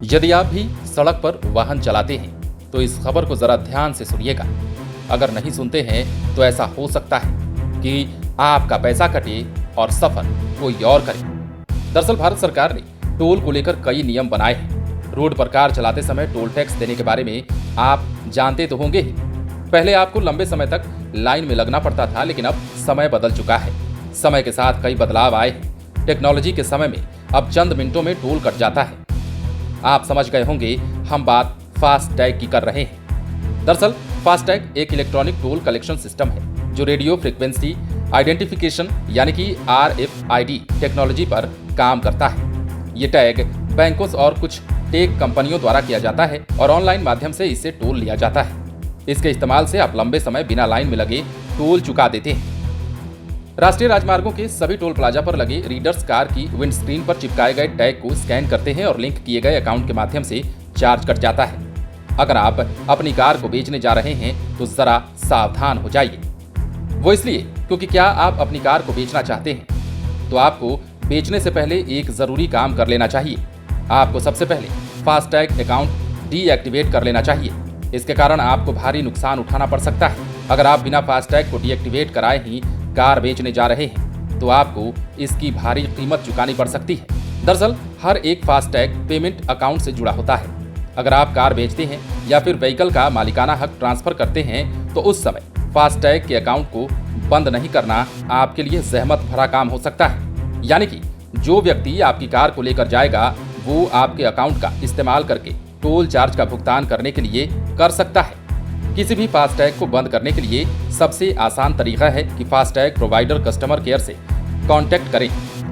यदि आप भी सड़क पर वाहन चलाते हैं तो इस खबर को जरा ध्यान से सुनिएगा। अगर नहीं सुनते हैं तो ऐसा हो सकता है कि आपका पैसा कटे और सफर कोई और करे। दरअसल भारत सरकार ने टोल को लेकर कई नियम बनाए हैं। रोड पर कार चलाते समय टोल टैक्स देने के बारे में आप जानते तो होंगे ही। पहले आपको लंबे समय तक लाइन में लगना पड़ता था, लेकिन अब समय बदल चुका है। समय के साथ कई बदलाव आए हैं। टेक्नोलॉजी के समय में अब चंद मिनटों में टोल कट जाता है। आप समझ गए होंगे हम बात फास्ट टैग की कर रहे हैं। दरअसल फास्ट टैग एक इलेक्ट्रॉनिक टोल कलेक्शन सिस्टम है जो रेडियो फ्रीक्वेंसी आइडेंटिफिकेशन यानी कि RFID टेक्नोलॉजी पर काम करता है। ये टैग बैंकों और कुछ टेक कंपनियों द्वारा किया जाता है और ऑनलाइन माध्यम से इससे टोल लिया जाता है। इसके इस्तेमाल से आप लंबे समय बिना लाइन में लगे टोल चुका देते हैं। राष्ट्रीय राजमार्गों के सभी टोल प्लाजा पर लगे रीडर्स कार की विंडस्क्रीन पर चिपकाए गए टैग को स्कैन करते हैं और लिंक किए गए अकाउंट के माध्यम से चार्ज कट जाता है। अगर आप अपनी कार को बेचने जा रहे हैं तो जरा सावधान हो जाइए। वो इसलिए क्योंकि क्या आप अपनी कार को बेचना चाहते हैं तो आपको बेचने से पहले एक जरूरी काम कर लेना चाहिए। आपको सबसे पहले फास्टैग अकाउंट डीएक्टिवेट कर लेना चाहिए। इसके कारण आपको भारी नुकसान उठाना पड़ सकता है। अगर आप बिना फास्टैग को डीएक्टिवेट कराए ही कार बेचने जा रहे हैं तो आपको इसकी भारी कीमत चुकानी पड़ सकती है। दरअसल हर एक फास्टैग पेमेंट अकाउंट से जुड़ा होता है। अगर आप कार बेचते हैं या फिर व्हीकल का मालिकाना हक ट्रांसफर करते हैं तो उस समय फास्टैग के अकाउंट को बंद नहीं करना आपके लिए जहमत भरा काम हो सकता है। यानी कि जो व्यक्ति आपकी कार को लेकर जाएगा वो आपके अकाउंट का इस्तेमाल करके टोल चार्ज का भुगतान करने के लिए कर सकता है। किसी भी फास्टैग को बंद करने के लिए सबसे आसान तरीका है कि फास्टैग प्रोवाइडर कस्टमर केयर से कांटेक्ट करें।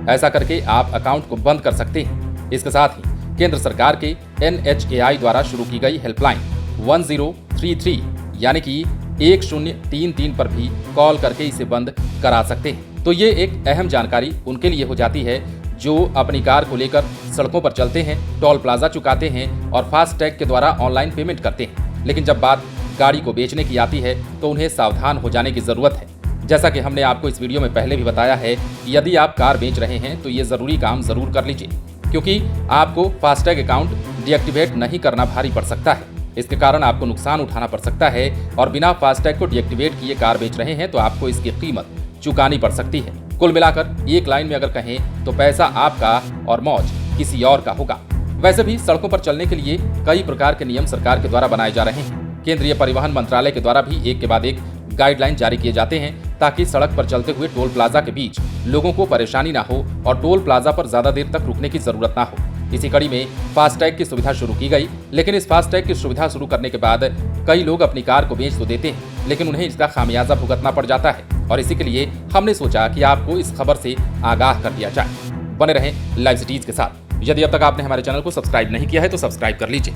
ऐसा करके आप अकाउंट को बंद कर सकते हैं। इसके साथ ही केंद्र सरकार के NHAI द्वारा शुरू की गई हेल्पलाइन 1033 यानी कि 1033 पर भी कॉल करके इसे बंद करा सकते हैं। तो ये एक अहम जानकारी उनके लिए हो जाती है जो अपनी कार को लेकर सड़कों पर चलते हैं, टोल प्लाजा चुकाते हैं और फास्टैग के द्वारा ऑनलाइन पेमेंट करते हैं। लेकिन जब बात गाड़ी को बेचने की आती है तो उन्हें सावधान हो जाने की जरूरत है। जैसा कि हमने आपको इस वीडियो में पहले भी बताया है कि यदि आप कार बेच रहे हैं तो ये जरूरी काम जरूर कर लीजिए, क्योंकि आपको फास्टैग अकाउंट डीएक्टिवेट नहीं करना भारी पड़ सकता है। इसके कारण आपको नुकसान उठाना पड़ सकता है और बिना फास्टैग को डीएक्टिवेट किए कार बेच रहे हैं तो आपको इसकी कीमत चुकानी पड़ सकती है। कुल मिलाकर एक लाइन में अगर कहें तो पैसा आपका और मौज किसी और का होगा। वैसे भी सड़कों पर चलने के लिए कई प्रकार के नियम सरकार के द्वारा बनाए जा रहे हैं। केंद्रीय परिवहन मंत्रालय के द्वारा भी एक के बाद एक गाइडलाइन जारी किए जाते हैं ताकि सड़क पर चलते हुए टोल प्लाजा के बीच लोगों को परेशानी ना हो और टोल प्लाजा पर ज्यादा देर तक रुकने की जरूरत ना हो। इसी कड़ी में फास्टैग की सुविधा शुरू की गई, लेकिन इस फास्टैग की सुविधा शुरू करने के बाद कई लोग अपनी कार को बेच तो देते हैं, लेकिन उन्हें इसका खामियाजा भुगतना पड़ जाता है। और इसी के लिए हमने सोचा कि आपको इस खबर से आगाह कर दिया जाए। बने रहें लाइव सिटीज के साथ। यदि अब तक आपने हमारे चैनल को सब्सक्राइब नहीं किया है तो सब्सक्राइब कर लीजिए।